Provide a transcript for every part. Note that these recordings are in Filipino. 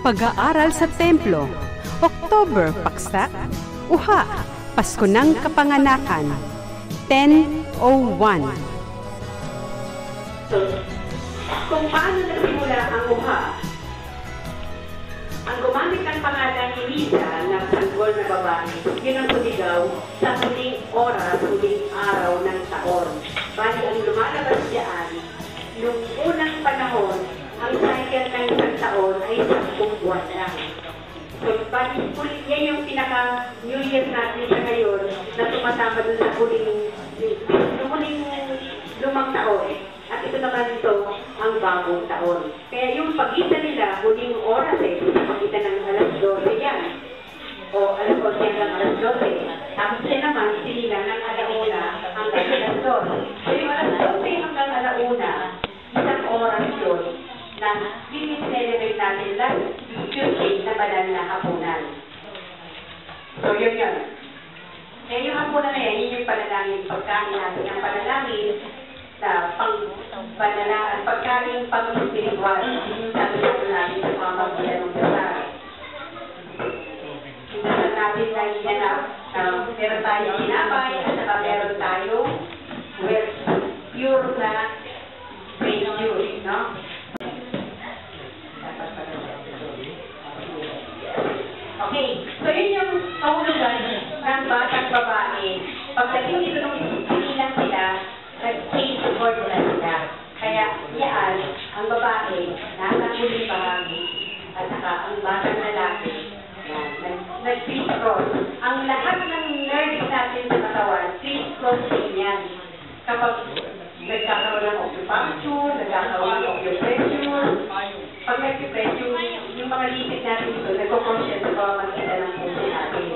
Pag-aaral sa templo. October, paksa. Uha, Pasko ng Kapanganakan. 10:01. Kung paano nagsimula ang uha? Ang gumamit ng pangalan ni Lisa na sanggol na babae, yun ang sumigaw sa huling oras, huling araw ng taon. Bali ang lumalabas diyan, nung unang panahon, ang cycle ng isang taon ay 10 buwan lang. So, bali, yan yung pinaka-New Year natin sa ngayon na tumatama dun sa huling lumang taon. At ito naman ito ang bagong taon. Kaya yung pagitan nila, huling oras pagitan ng alas 12 yan. O alas 11 hanggang alas 12. Tapos siya naman, sinila ng alauna hanggang alas 12. So yung alas 12 hanggang alauna, isang oras yun na celebrate natin last Tuesday na banal na hapunan. So yun yun. Kaya yung hapunan na yan, yun yung panalangin, pagkain natin ang panalangin sa pagkain pang-spiritual, yung sabi natin sa mga pagbilan ng dasal. Hindi natin na hinanap, meron tayo sinabay, at saka meron tayo pure na grape juice, no? Okay, so yun yung kahulugan ng batang babae. Pagdating dito nung sinilang sila, nag-case board na sila. Kaya yan, ang babae, nasa huling bahagi, at saka ang batang lalaki, nag-criss-cross. Ang lahat ng nerves natin sa katawan, criss-cross din yan. Kapag nagkakaroon ng ocupuncture, nagkakaroon ng ocupressure, pag nag-pressure, yung mga lipid natin dito, nagko-cross yan sa pamamagitan ng puso natin.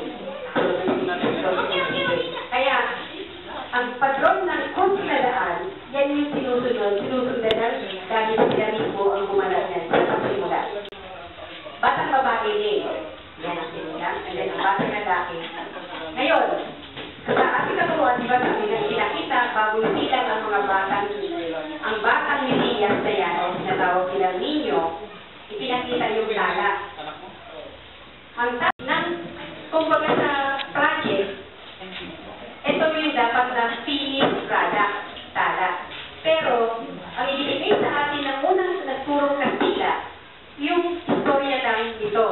Kaya, ang patron ng konsuladaan, yan yung sinusundan dahil sila mismo ang gumalat niyan sa pagsimula. Batang babae din, yan ang sinula, and then ang batang lalaki. Ngayon, sa ating katuruan, diba sabi na pinakita, bago silang ang batang Mesiyas na yan, o sinatawag silang ninyo, ipinakita yung tala. Ang tala ng, kumbaga sa project, ito yung dapat na finished product, tala. Pero, ang ibinigay sa atin ng unang nagturong Kastila, yung istorya lang ito,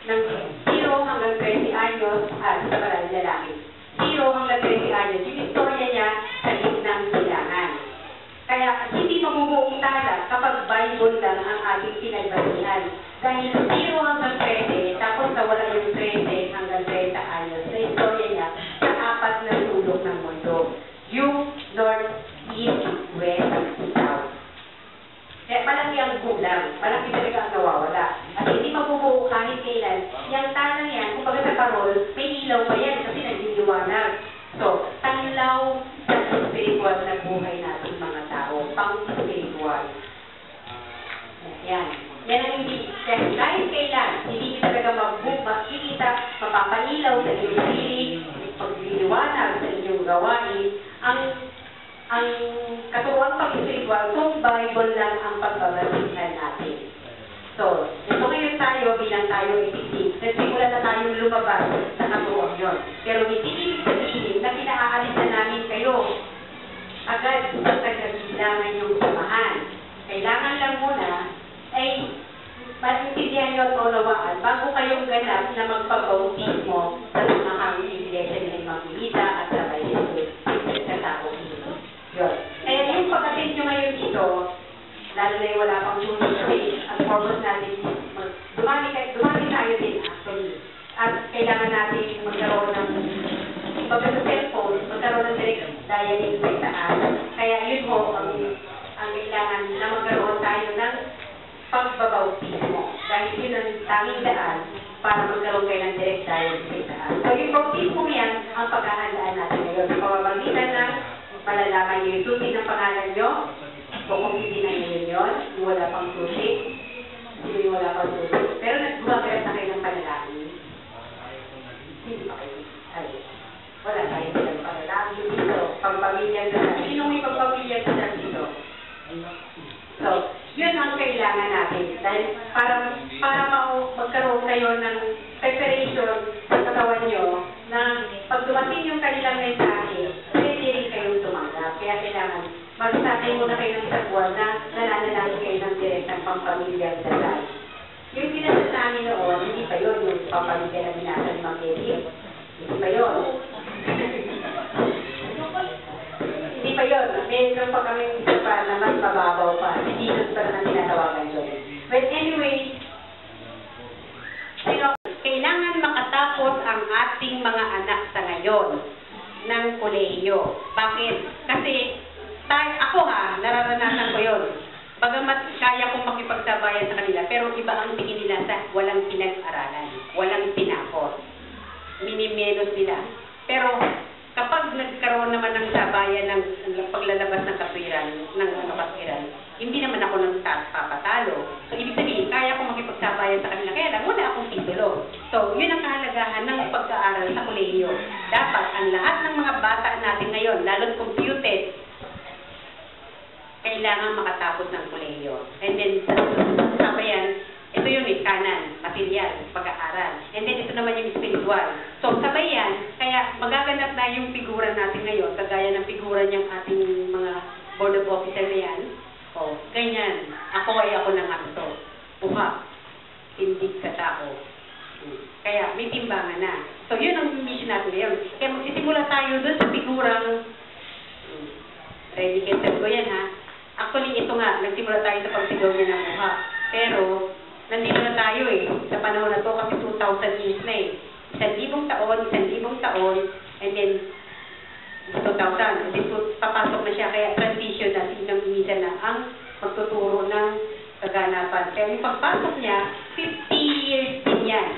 ng 0 hanggang 20 anyos at sa maraming lalaki. 0 hanggang 20 anyos, yung istorya niya sa gitnang silangan. Kaya, hindi mabubuong tala kapag Bible lang ang ating pinagbasihan. Dahil 0 hanggang 20, tapos nawala yung 20 hanggang 30 anyos, na istorya niya sa 4 na sulok ng mundo. Yung North, East, West, South. Kaya malaki ang kulang, malaki talaga ang nawawala. At hindi mabubuo kahit kailan. Yung tanang yan, kung baga sa parol, may ilaw pa yan kasi nagliliwanag. So, tanlaw sa spiritual na buhay natin mga tao, pang-spiritual. Yan. Yan ang hindi, kahit kailan, hindi talaga makikita, mapapanilaw sa inyong sarili, pagliliwanag sa inyong gawain, ang katuruan pag-spiritual, kung Bible lang ang pagbabasihan natin. So, ito ngayon tayo, bilang tayo itisip, nagsimula na tayong lumabas sa katuruan yun. Pero hindi ibig sabihin na pinaalis na namin kayo agad sa tagagilangan yung samahan. Kailangan lang muna ay maintindihan nyo at maunawaan bago kayong ganap na magpabautismo sa samahang iglesia ng Immaculata at sa Bayesus sa tao dito. Yun. Kaya yung pagkasin nyo ngayon dito, lalo na yung wala pang susunod kasi ang purpose natin, dumami tayo din actually. At kailangan natin magkaroon ng pagka sa cellphone, magkaroon ng direct dialing sa itaas. Kaya yun ho ang kailangan na magkaroon tayo ng pagbabautismo. Dahil yun ang tanging daan para magkaroon kayo ng direct dialing sa itaas. So yung bautismo yan ang paghahandaan natin ngayon. Sa pamamagitan ng malalaman nyo yung susi ng pangalan nyo, kung hindi na yun yun, wala pang susi, hindi wala pang susi. Pero nagbumagat na kayo ng panalangin. Hindi pa kayo. Ay, wala tayo ng panalangin dito. Pagpamilya na. Sino may pagpamilya na dito? So, Yun ang kailangan natin. Dahil para magkaroon kayo ng preparation sa katawan nyo na pag dumating yung kanilang mensahe, pwede rin kayong tumanggap. Kaya kailangan magsasabi muna kayo ng isang buwan na nananalangin kayo ng direktang pampamilyang dasal. Yung pinasal namin noon, hindi pa yun yung pampamilya na binasal ng Mangkeli. Hindi pa yun. Hindi pa yun. Meron pa kami isa pa na mas mababaw pa. Hindi Jesus pa naman tinatawagan yun. But anyway, kailangan makatapos ang ating mga anak sa ngayon ng kolehiyo. Bakit? Kasi ako nararanasan ko yun. Bagamat kaya kong makipagsabayan sa kanila, pero iba ang tingin nila sa walang pinag-aralan, walang tinapos. Minimenos nila. Pero kapag nagkaroon naman ng sabayan ng paglalabas ng kapwiran, ng kapatiran, hindi naman ako nang papatalo. So, ibig sabihin, kaya akong makipagsabayan sa kanila. Kaya lang, wala akong titulo. So, yun ang kahalagahan ng pag-aaral sa kolehiyo. Dapat, ang lahat ng mga bata natin ngayon, lalo't computed, kailangan makatapos ng kolehiyo. And then, sabayan, ito yun kanan, material, pag-aaral. And then, ito naman yung spiritual. So, sabay yan, kaya magaganap na yung figura natin ngayon, kagaya ng figura niyang ating mga board of officer na yan. O, ganyan. Ako ay ako ng ato. Uha. Hindi ka tao. Kaya, may timbangan na. So, yun ang mission natin ngayon. Kaya magsisimula tayo doon sa figurang ready kaya ko yan, ha? Actually, ito nga, nagsimula tayo sa pagsigaw niya ng uha. Pero, nandito na tayo sa panahon na to kasi 2,000 years na 1,000 taon, and then 2,000, and then papasok na siya, kaya transition na, sinang-isa na ang magtuturo ng kaganapan. Kaya yung pagpasok niya, 50 years din yan,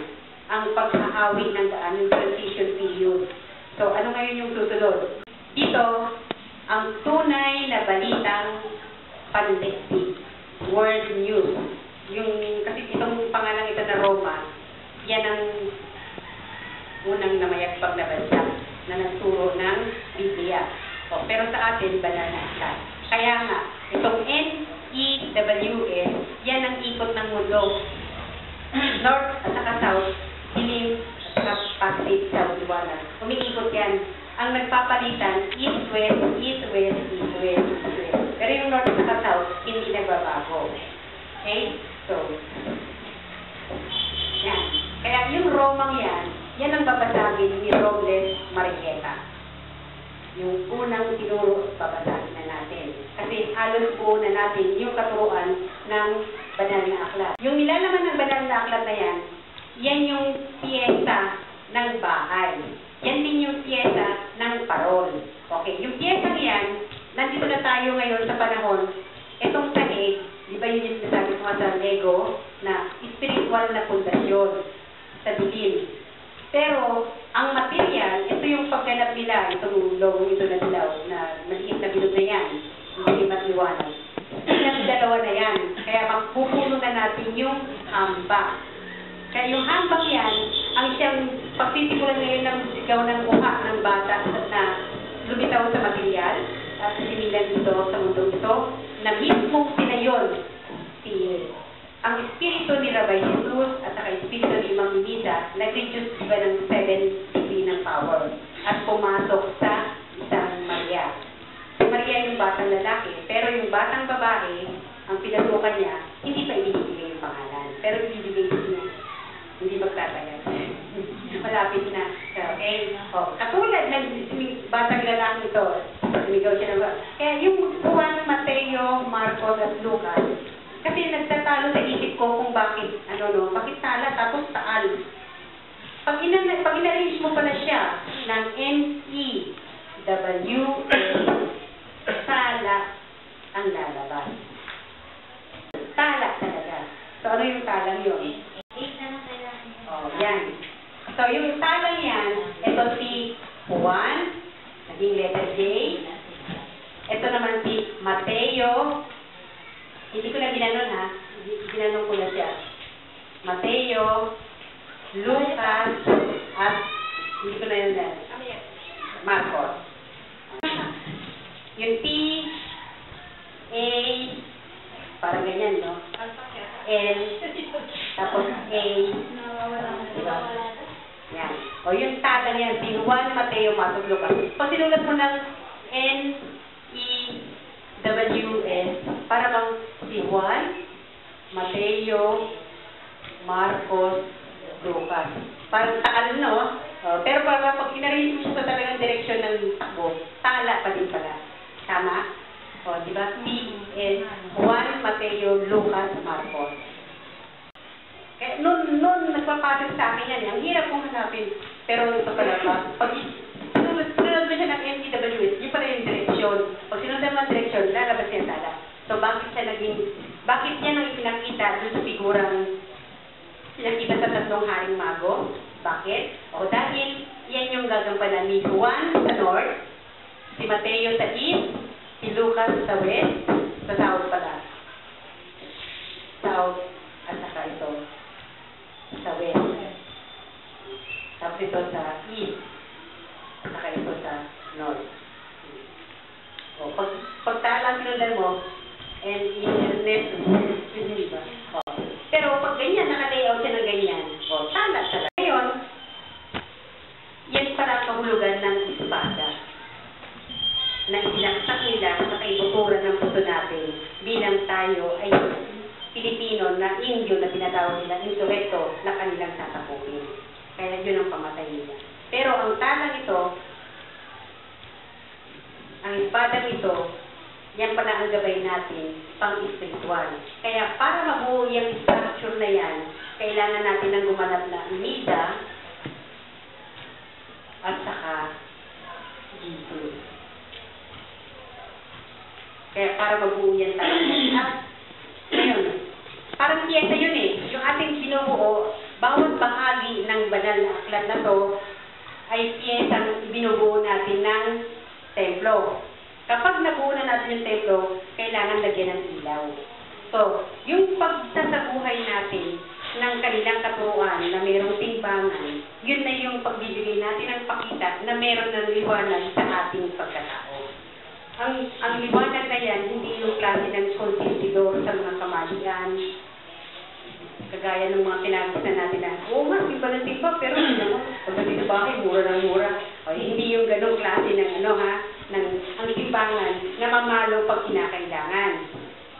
ang paghahawi ng daan, yung transition period. So, ano ngayon yung susunod? Dito, ang tunay na balitang panlektik, world news. Kasi itong pangalang ito na Roma, yan ang unang namayagpag na bansa na nagturo ng Biblia. Pero sa atin, banal na aklat. Kaya nga, itong NEWS, yan ang ikot ng mundo. North at saka South, dilim at Pacific, South, liwanag. Umiikot yan. Ang nagpapalitan, East-West, East-West, East-West, East-West. Pero yung North at saka South, hindi nagbabago. Okay? So, yan. Kaya yung Romang yan ang babasagin ni Robles Mariqueta. Yung unang tinuro, babasagin na natin. Kasi halos buo na natin yung katuruan ng banal na aklat. Yung nilalaman ng banal na aklat na yan yung piyesa ng bahay. Yan din yung piyesa ng parol. Okay, yung piyesa yan, nandito na tayo ngayon sa panahon, itong sahig, di ba yun yung sinasabi ko sa Lego, na spiritual na pundasyon sa dilim. Pero, ang material, ito yung pagganap nila, itong logo ito na dilaw, na maliit na bilog na yan, hindi matliwanag. Yung dalawa na yan. Kaya magpupuno na natin yung hamba. Kaya yung hambang yan, ang siyang pagtitipulan ngayon ng sigaw ng uha ng bata na lumitaw sa material at sinilan dito sa mundo ito, na mismo sila yun. Ang espiritu ni Rabbi Jesus at saka espiritu ni Imam Misa nag-reduce diba ng 7 degree ng power at pumasok sa isang Maria. Si Maria yung batang lalaki, pero yung batang babae, ang pinasukan niya, hindi pa ibibigay yung pangalan. Pero ibibigay niya, hindi magtatayag. Malapit na. Okay? Katulad ng batang lalaki ito, sumigaw siya ng kaya yung Juan, Mateo, Marcos at Lucas, kasi nagtatalo sa isip ko kung bakit tala tapos taal. Pag in-arrange mo pala siya ng NEWS, tala ang lalabas. Tala talaga. So, ano yung talang yun? Yan. So, yung talang yan, ito si Juan, naging letter J. Ito naman si Mateo. Hindi ko na ginanon, ha? Ginanon ko na siya. Mateo, Lucas, at hindi ko na yun na. Marcos. Yung T, A, Parang ganyan, no? L, tapos A, diba? Yan. O yung taga niyan, si Juan Mateo Matos Lucas. Pag sinulat mo ng N, E, W, S, para bang si Juan Mateo Marcos Lucas. Parang takal, no? Pero pag inarrange mo siya sa talagang direksyon ng takbo, tala pa din pala. Tama? O, di ba? P.N. Juan Mateo Lucas Marcos. Eh, noon nagpapasok sa akin yan. Ang hirap kong hanapin. Pero ito pala pa. Pag sinunod mo siya ng MTWS, yun pala yung direksyon. Pag sinunod mo ang direksyon, lalabas yan tala. So, bakit yan ang ipinakita doon sa figurang pinakita sa tatlong haring mago? Bakit? O, dahil yan yung gagampanan ni Juan sa north, si Mateo sa east, si Lucas sa west, sa south pala. South, at saka ito, sa west. Tapos ito sa east, at saka ito sa north. O, pagtala sinundan mo, and internet, yun ba? O, pero pag ganyan, naka-layout siya ng ganyan, o, tala. Ngayon, yan para kahulugan ng espada na isinaksak nila sa kaibuturan ng puso natin bilang tayo ay Pilipino na Indio na tinatawag nila insurrecto na kanilang tatapupin. Kaya yun ang pamatay nila. Pero ang talang ito, ang espada ito, yan pala ang gabay natin pang-espiritual. Kaya para mabuo yung structure na yan, kailangan natin ng gumanap na Mida at saka Jesus. Kaya para mabuo yan talaga. Ngayon, parang piyesa yun eh. Yung ating binubuo, bawat bahagi ng banal na aklat na to ay piyesang binubuo natin ng templo. Kapag nabuo na natin yung templo, kailangan lagyan ng ilaw. So, yung pagsasabuhay natin ng kanilang katuruan na mayroong timbangan, yun na yung pagbibigay natin ng pakita na mayroon ng liwanag sa ating pagkatao. Ang liwanag na yan, hindi yung klase ng konsistidor sa mga kamalian, kagaya ng mga pinagisan natin na, oo nga, timba ng timba, pero pagdating sa bahay, mura ng mura. O, hindi yung ganong klase ng ang timbangan na mamalo pag kinakailangan.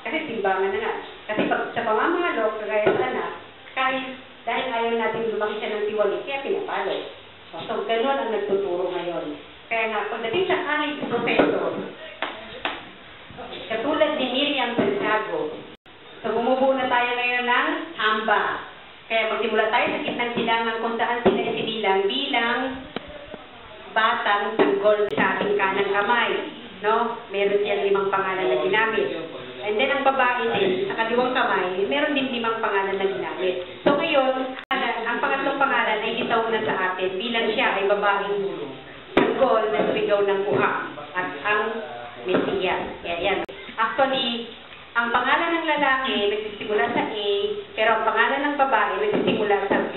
Kasi timbangan na nga. Kasi pag sa pamamalo, kagaya sa anak, dahil ayaw natin lumaki siya ng tiwali, kaya pinapalo. So, ganon ang nagtuturo ngayon. Kaya nga, pagdating sa aking professor, katulad ni Miriam Santiago, so bumubuo na tayo ngayon ng hamba. Kaya magsimula tayo sa gitnang silangan kung saan sila isinilang bilang batang sanggol sa ating kanang kamay. No? Meron siyang 5 pangalan na ginamit. And then ang babae din, sa kaliwang kamay, meron din 5 pangalan na ginamit. So ngayon, ang pangatlong pangalan ay itaw na sa atin bilang siya ay babaeng sanggol na sumigaw ng kuha at ang Mesiyas. Kaya yan. Actually, ang pangalan ng lalaki nagsisimula sa A, pero ang pangalan ng babae nagsisimula sa V.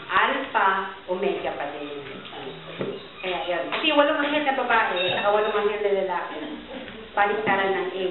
Alpha, Omega pa din. Kaya yan. Kasi 8 anghel na babae, saka 8 anghel na lalaki. Paligtaran ng A.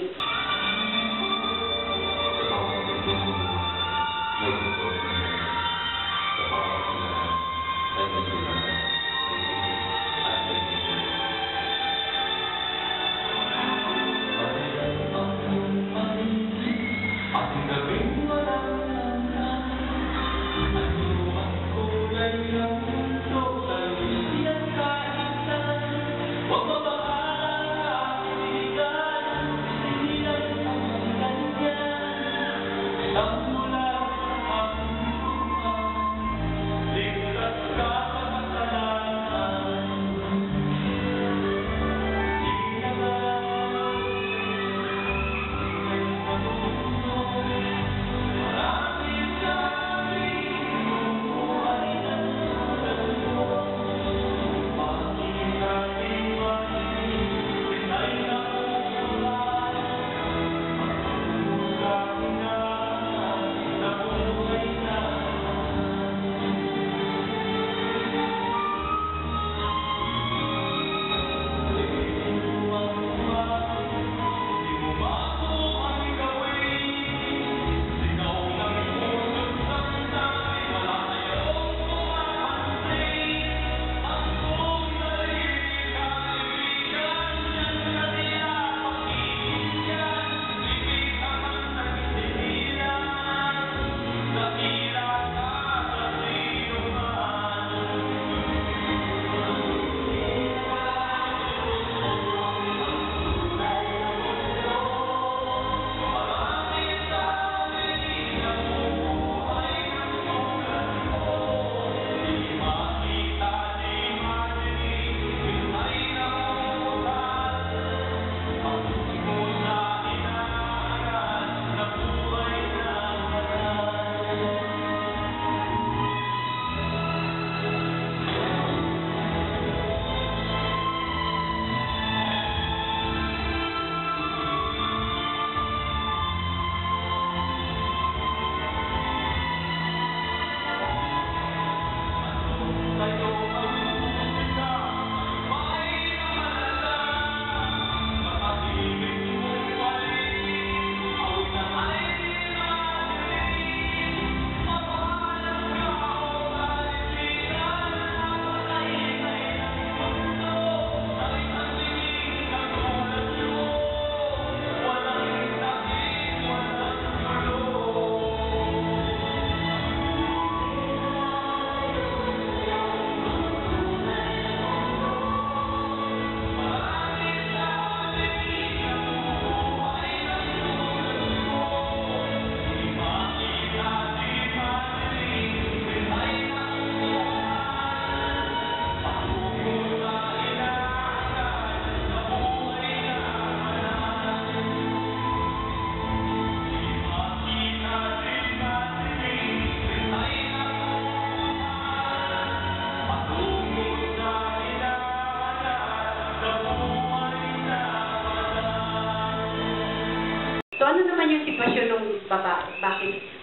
naman yung sitwasyon ng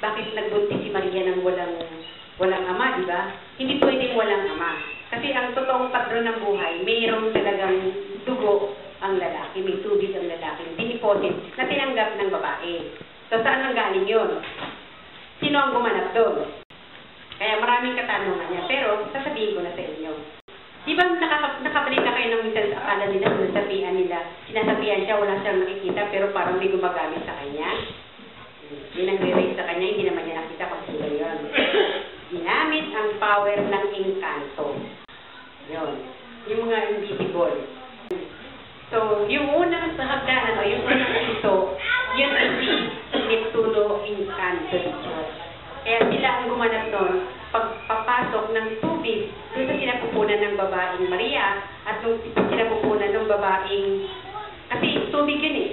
bakit nagbuntis si Maria ng walang ama, di ba? Hindi pwedeng walang ama. Kasi ang totoong patron ng buhay, mayroong talagang dugo ang lalaki, may tubig ang lalaki, diniposit na tinanggap ng babae. So saan ang galing yun? Sino ang gumanap doon? Kaya maraming katanungan niya, pero sasabihin ko na sa inyo. Di ba nakabalik na kayo ng minsan sa akala nila, sinasabihan siya, wala siyang nakikita, pero parang may gumagamit sa kanya. May nagre-raise sa kanya, hindi naman niya nakita kung sino yun. Ginamit ang power ng engkanto. Yun. Yung mga invisible. So, yung unang hagdanan, yung unang ito, yun ay si Neptuno Engkanto Ritual. Kaya sila ang gumanap doon, pagpapasok ng tubig doon sa sinapupunan ng babaeng Maria at nung sinapupunan ng babaeng, kasi tubig yun eh.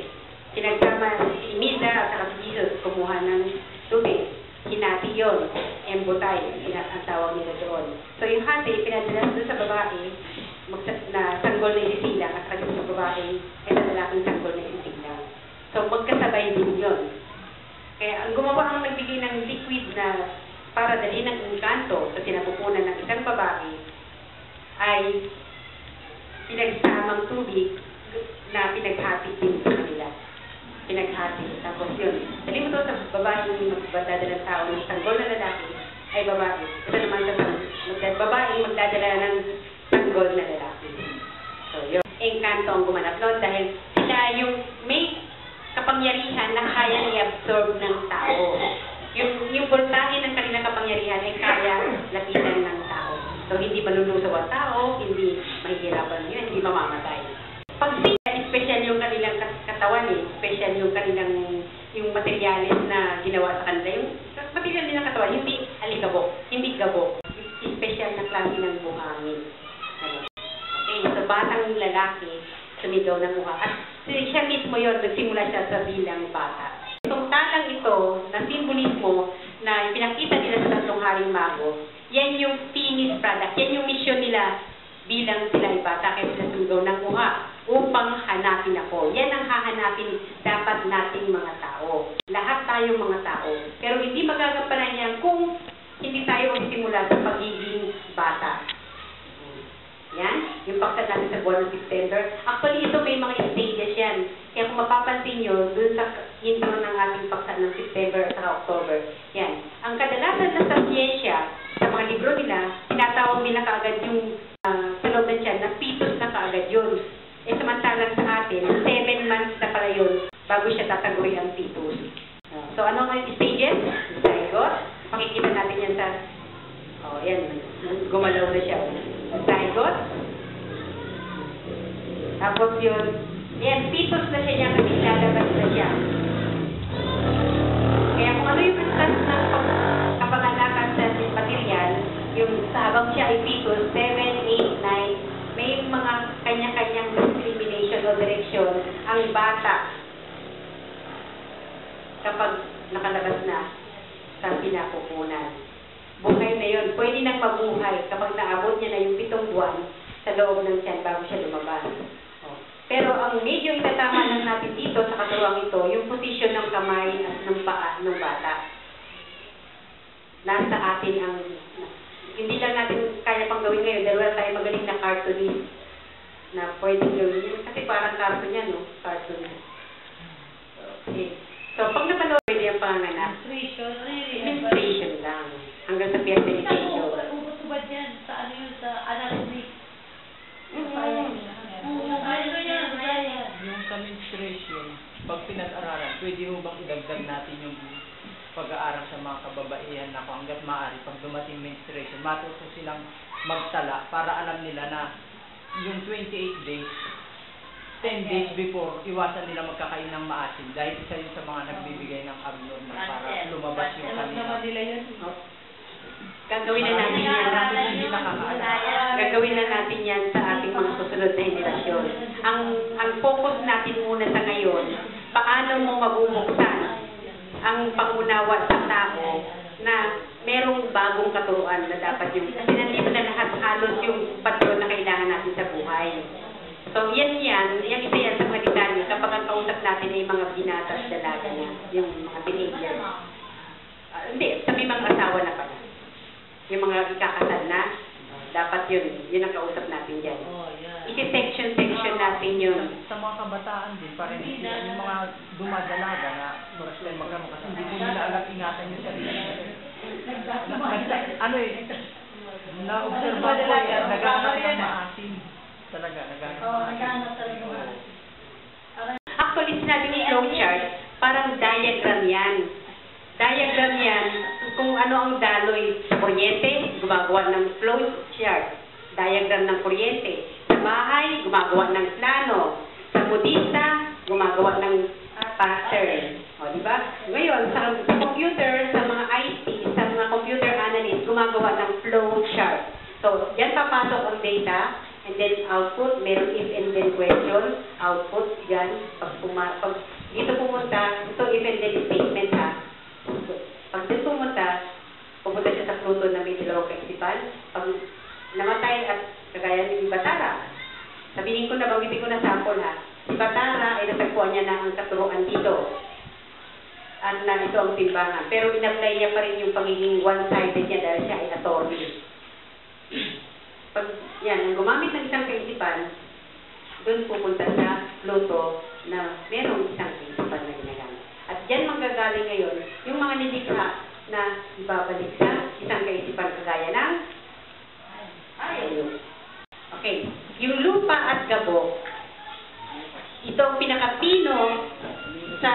Pinagsama si Imelda at saka si Jesus, kumuha ng tubig. Hinati yun, embutay, ang tawag nila doon. So yung hati, pinadala doon sa babae, na sanggol na isisilang at saka sa babae, ay sa lalaking sanggol na isisilang. So magkasabay din yun. Kaya ang gumawa ang nagbigay ng liquid na para dalhin ng engkanto sa sinapupunan ng isang babae ay pinagsamang tubig na pinaghati din sa kanila. Pinaghati. Tapos yun. Dali mo to sa babae yung magdadala ng tao ng sanggol na lalaki ay babae. Ito naman sa babae magdadala ng sanggol na lalaki. So yun. Engkanto ang gumanap doon dahil sila yung may kapangyarihan na kaya i-absorb ng tao. Yung voltahe ng kanilang kapangyarihan ay kaya lapitan ng tao. So hindi malulusaw ang tao, hindi mahihirapan yun, hindi mamamatay. Pag special yung kanilang katawan eh, special yung kanilang yung materyales na ginawa sa kanila, yung material nilang katawan, hindi alikabok, hindi gabok, special na klase ng buhangin. Okay, so batang lalaki, sumigaw ng mukha. At siya mismo yun, nagsimula siya sa bilang bata. Itong talang ito, na simbolismo na pinakita nila sa tatlong haring mago, yan yung finished product, yan yung mission nila bilang sila ay bata, kaya sila sumigaw ng mukha upang hanapin ako. Yan ang hahanapin dapat nating mga tao. Lahat tayong mga tao. Pero hindi magagampanan yan kung hindi tayo magsimula sa pagiging bata. Yan, yung paksa natin sa buwan ng September. Actually, ito may mga stages yan. Kaya kung mapapansin nyo, dun sa intro ng ating paksa ng September at saka October, yan. Ang kadalasan na sa siyensya, sa mga libro nila, tinatawag nila kaagad yung sa loob ng tiyan, na fetus na kaagad yun. Eh, samantalang sa atin, 7 months na pala yun bago siya tataguri ang fetus. So, ano nga yung stages? Zygote. Pakikita natin yan sa... Oh, yan. Gumalaw na siya. Zygote. Tapos yun, yan, fetus na siya niya kasi lalabas na siya. Kaya kung ano yung process ng kapanganakan sa material, yung sa habang siya ay fetus, 7, 8, 9, may mga kanya-kanyang discrimination o direksyon ang bata kapag nakalabas na sa pinapupunan. Buhay na yun. Pwede nang mabuhay kapag naabot niya na yung 7 buwan sa loob ng tiyan bago siya lumabas. Pero ang medyo itatama lang natin dito sa katuruang ito, yung posisyon ng kamay at ng paa ng bata. Nasa atin ang... Hindi lang natin kaya pang gawin ngayon dahil wala tayo magaling na cartoonist na pwedeng gawin yun. Kasi parang cartoon yan, no? Cartoon. Okay. So, pag napanood, pwede ang panganganak. Menstruation lang. Hanggang sa fertilization. Ubod yan. Sa ano yun? Sa anatomy. Yung sa menstruation, pag pinag-aralan, pwede mo bang idagdag natin yung pag-aaral sa mga kababaihan na kung hanggat maaari, pag dumating menstruation, matuto silang magtala para alam nila na yung 28 days, 10 days before, iwasan nila magkakain ng maasin dahil isa yun sa mga nagbibigay ng abnormal para lumabas yung kanila. Gagawin na natin yan. Gagawin na natin yan sa ating mga susunod na henerasyon. Ang focus natin muna sa ngayon, paano mo mabubuksan ang pangunawa sa tao na merong bagong katuruan na dapat yung, kasi nandito na lahat halos yung patron na kailangan natin sa buhay. So, yan isa yan sa mga detalye kapag ang kausap natin ay mga binatas dalaga na, yung mga teenager. Hindi, sa may mga asawa na pala. Yung mga ikakasal na, dapat yun ang kausap natin dyan. Oh, yeah. Isi-section natin yun. Sa mga kabataan din, parang yung mga dumadalaga na first time magkaroon kasi hindi mo nila alam ingatan yung sarili. Ano na-observe ko yan, naghanap ng maasim. Talaga, naghanap ng maasim. Actually, sinabi ni flowchart, parang diagram yan. Diagram yan kung ano ang daloy sa kuryente, gumagawa ng flowchart. Diagram ng kuryente. Sa bahay, gumagawa ng plano. Sa modista, gumagawa ng pattern. O, di ba? Ngayon, sa computer, sa mga IT, sa mga computer analyst, gumagawa ng flowchart. So, yan papasok ang data, and then output, meron if and then question, output, yan, pag dito pumunta, ito if and then statement ha. Pag dito pumunta siya sa Pluto na may dalawang kaisipan, pag namatay at kagaya ni Batara, sabihin ko na, banggitin ko na sample ha, si Batara ay natagpuan niya na ang katuruan dito. At na ito ang timbangan. Pero in-apply niya pa rin yung pagiging one-sided niya dahil siya ay attorney. Pag yan, gumamit ng isang kaisipan, doon pupunta sa Pluto na merong isang kaisipan na ginagamit. At dyan manggagaling ngayon, yung mga nilikha na ibabalik sa isang kaisipan kagaya ng ayun. Okay. Yung lupa at gabok, ito ang pinakapino sa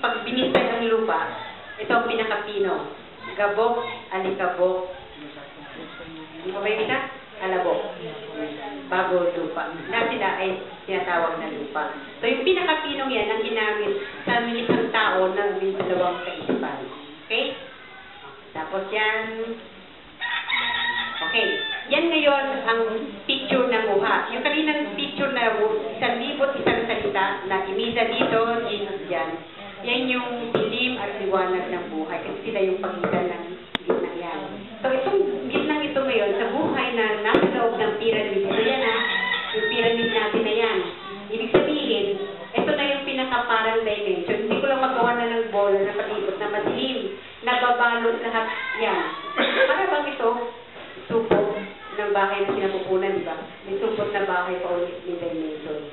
pag binintay ang lupa, ito ang pinakapino. Gabok, alikabok, hindi ko ba yung isa? Alabok. Bago lupa. Na sila ay tinatawag na lupa. So yung pinakapinong yan ang ginamit sa isang tao na may dalawang kaisipan. Okay? Tapos yan. Okay. Yan ngayon ang picture ng buha. Yung kaninang picture na 1,000 isang salita na imisa dito, Jesus dyan. Yan yung dilim at liwanag ng buhay. Kasi sila yung pagitan ng gitna yan. So itong gitnang ito ngayon, sa buhay na nasa loob ng pyramid, ito yan ha, yung pyramid natin na yan. Ibig sabihin, ito na yung pinakaparang dimension. Hindi ko lang magawa na ng bola na palibot na madilim, nababalot lahat yan. Para bang ito, supot ng bahay na sinapupunan, di ba? May supot na bahay pa ulit ni dimension.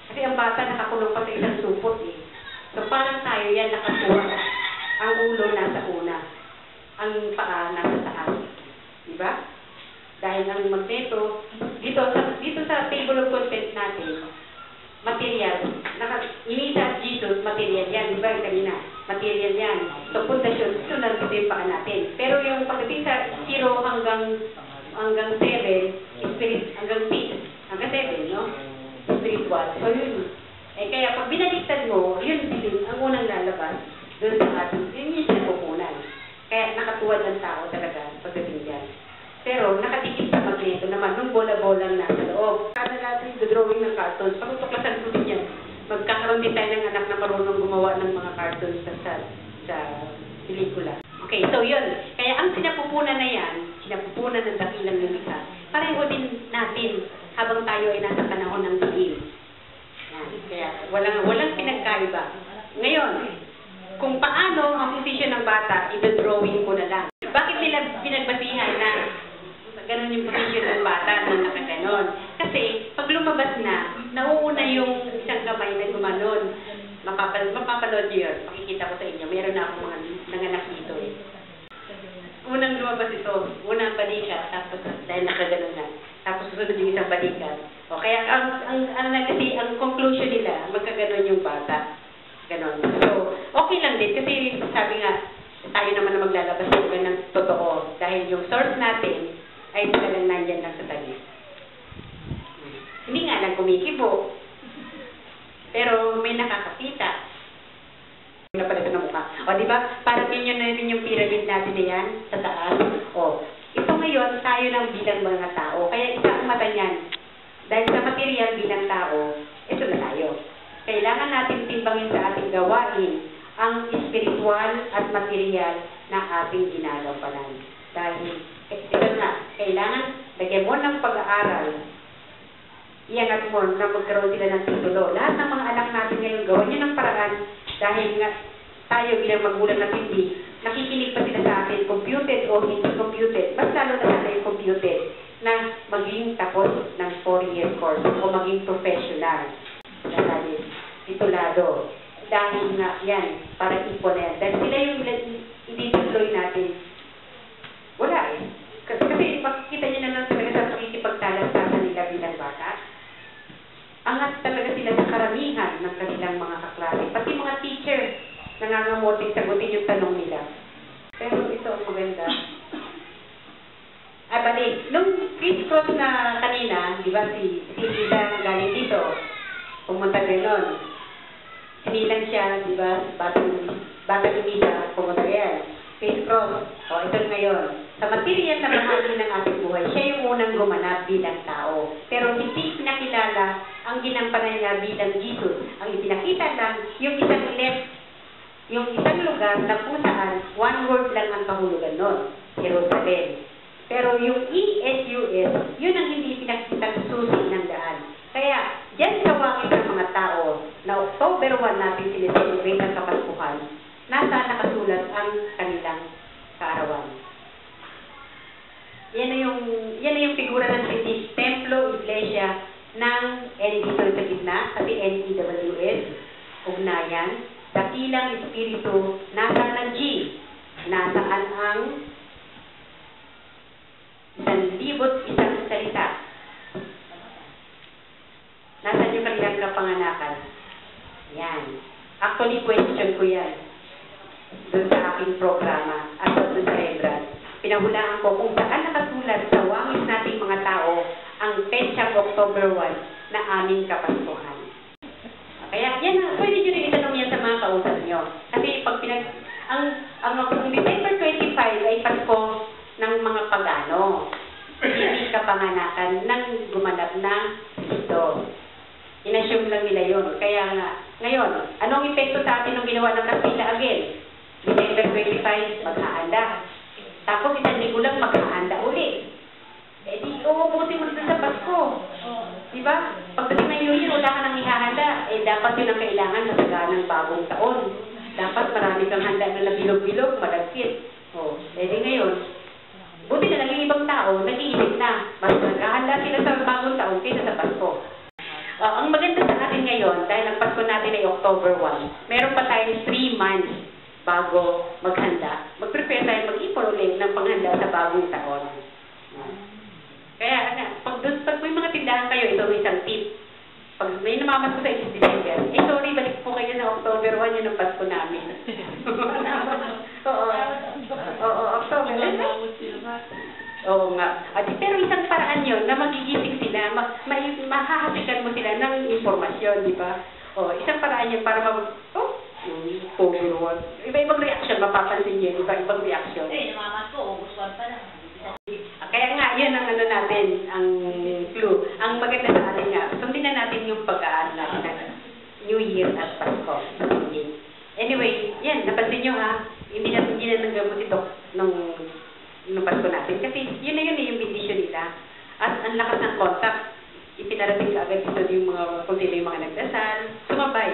Kasi ang bata nakakulong pa sa isang supot eh. So parang tayo yan nakakuha. Ang ulo nasa una. Ang paa nasa taas. Diba? Dahil ang magneto, dito sa table of contents natin, material, inisa at Jesus, material yan. Diba yung kanina? Material yan. So pundasyon, ito na yung paa natin. Pero yung pagdating sa 0 hanggang 7, spirit, hanggang 6, hanggang 7, no? Spiritual. So yun. Eh kaya pag binaliktad mo, yun din ang unang lalabas doon sa ating, yun yung sinapupunan. Kaya nakatuwad ang tao talaga pagdating dyan. Pero nakadikit sa magneto naman, nung bola-bolang nasa loob. Kada natin drawing ng cartoons, pagtuklasan ko din yan. Magkakaroon din tayo ng anak na marunong gumawa ng mga cartoons sa pelikula. Okay, so yun. Kaya ang sinapupunan na yan, sinapupunan ng dakilang lumikha, pareho din natin habang tayo ay nasa panahon ng dilim. Kaya walang pinagkaiba. Ngayon, kung paano ang posisyon ng bata, i-drawing ko na lang. Bakit nila pinagbasihan na ganun yung posisyon ng bata na nakaganon? Kasi pag lumabas na, nauuna yung isang kamay na gumanon. Mapapanood nyo yun. Makikita ko sa inyo. Meron na akong mga nanganak dito eh. Unang lumabas ito, unang balikat, tapos dahil nakaganon na. Tapos susunod yung isang balikat. O kaya kasi ang conclusion nila, magkaganon yung bata. Ganon. So, okay lang din kasi sabi nga, tayo naman na maglalabas ng totoo. Dahil yung source natin ay talagang nandyan lang sa talis. Hindi nga lang kumikibo. Pero may nakakakita. Napalito ng mukha. O, di ba? Parang yun na rin yung pyramid natin na yan sa taas. O, ito ngayon, tayo lang bilang mga tao. Kaya isa ang mata niyan. Dahil sa material bilang tao, ito na tayo. Kailangan natin timbangin sa ating gawain ang spiritual at material na ating ginagampanan. Dahil, ito nga, kailangan lagyan mo ng pag-aaral iangat mo na magkaroon sila ng titulo. Lahat ng mga anak natin ngayon, gawan nyo ng paraan dahil nga tayo bilang magulang na hindi, nakikinig pa sila sa atin, computed o hindi computed, mas lalo na sana yung computed, na maging tapos ng 4-year course o maging professional. Dahil titulado. Dahil nga yan, para ipon na yan. Dahil sila yung i-deploy natin. Wala eh. Kasi makikita nyo na lang talaga sa pakikipagtalastasan nila bilang bata. Angat talaga sila sa karamihan ng kanilang mga kaklase. Pati mga teacher, nangangamoting sagutin yung tanong nila. Pero ito ang maganda. Bali, nung criss-cross na kanina, di ba, si Lisa galing dito, pumunta gano'n. Sinilang siya, di ba, batang Lisa, pumunta yan. Criss-cross. O, ito ngayon. Sa material na bahagi ng ating buhay, siya yung unang gumanap bilang tao. Pero hindi pinakilala ang ginampanan niya bilang Jesus. Ang ipinakita lang, yung isang lugar na kung saan, one word lang ang kahulugan nun, Jerusalem. Pero yung ESUS, yun ang hindi pinakita susi ng daan. Kaya, dyan sa wangit ng mga tao, na October 1 natin sineselebrate ang Kapaskuhan, nasa nakasulat ang kanilang kaarawan. Yan na yung figura ng British Templo, Iglesia, ng dito sa gitna, kasi NEWS, ugnayan, dakilang espiritu, nasa ng G, nasaan ang 1,001 salita. Nasaan yung kanilang kapanganakan? Yan. Actually, question ko yan doon sa aking programa at doon sa Ebras. Pinahulaan ko kung saan nakasulat sa wangis nating mga tao ang petsang October 1 na aming Kapaskuhan. Kaya yan na, pwede nyo rin itanong yan sa mga kausap nyo. Kasi pag ang December 25 ay Pasko ng mga pagano. Hindi kapanganakan ng gumanap ng Kristo. Inassume lang nila yun. Kaya nga, ngayon, anong epekto sa atin ng ginawa ng Kastila again? December 25, maghahanda. Tapos isang linggo lang maghahanda uli. Eh di, uubusin mo dito sa Pasko. Diba? Pagdating ng New Year, wala ka nang ihahanda. Eh dapat yun ang kailangan masagaan ng bagong taon. Dapat marami kang handa na bilog-bilog, malagkit. Eh di ngayon, buti na lang yung ibang tao, nag-iisip na. Mas naghahanda sila sa bagong taon kaysa sa Pasko. Ang maganda sa atin ngayon, dahil ang Pasko natin ay October 1, meron pa tayong 3 months bago maghanda. Mag-prepare tayo mag-ipon ulit ng panghanda sa bagong taon. Kaya, pag may mga tindahan kayo, ito may isang tip. Pag may namamas ko sa December, sorry, balik po kayo na October 1, yun ang Pasko namin. Oo, October 1. Oo nga. Pero isang paraan yun na magigising sila, mahahatikan mo sila ng informasyon, di ba? Isang paraan yun para October 1. Iba-ibang reaction, mapapansin yun, iba-ibang reaction. Namamas ko, August 1 pa lang. Kaya nga, yan ang natin, ang clue. Ang maganda sa atin nga, sundin na natin yung pag-aan natin ng New Year at Pasko. Anyway, yan, napansin nyo ha, hindi na nanggamot ito nung Pasko natin. Kasi yun na yun yung bendisyon nila. At ang lakas ng contact, ipinarating ka agad dito yung mga, kung sino yung mga nagdasal, sumabay.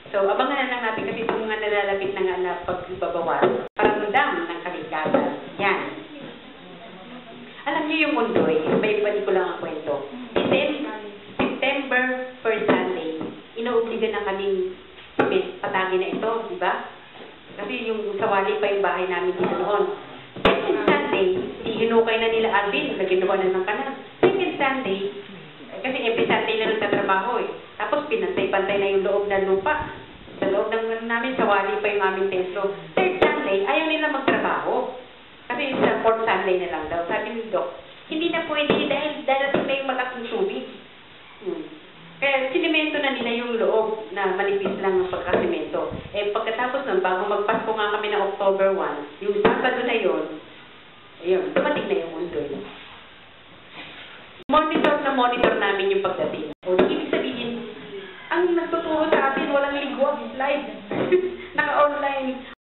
So, abangan na lang natin kasi itong mga nalalapit na nga na pagbabawas. Paramdam ng kaligtasan. Yan. Alam niyo yung mundo iba-iba ko lang ang kwento. September 1st Sunday, inoobligan na kaming patagin na ito, di ba? Kasi yung sawali pa yung bahay namin dito noon. Second Sunday, hinukay na nila Alvin, naginawa na ng kanal. Second Sunday, kasi every Sunday na nagtatrabaho Tapos pinantay-pantay na yung loob ng lupa. Sa loob ng namin, sawali pa yung aming templo. Third Sunday, ayaw nila magtrabaho. Kasi sa fourth Sunday na lang daw. Sabi ni Doc, hindi na pwede dahil darating na yung malaking tubig. Kaya sinimento na nila yung loob na manipis lang ng pagkasimento. Pagkatapos nun, bago magpasko nga kami ng October 1, yung Sabado na yun, ayun, dumating na yung mundo. Monitor namin yung pagdating. Ibig sabihin, ang nagtuturo sa atin, walang ligwag, live. Naka-online.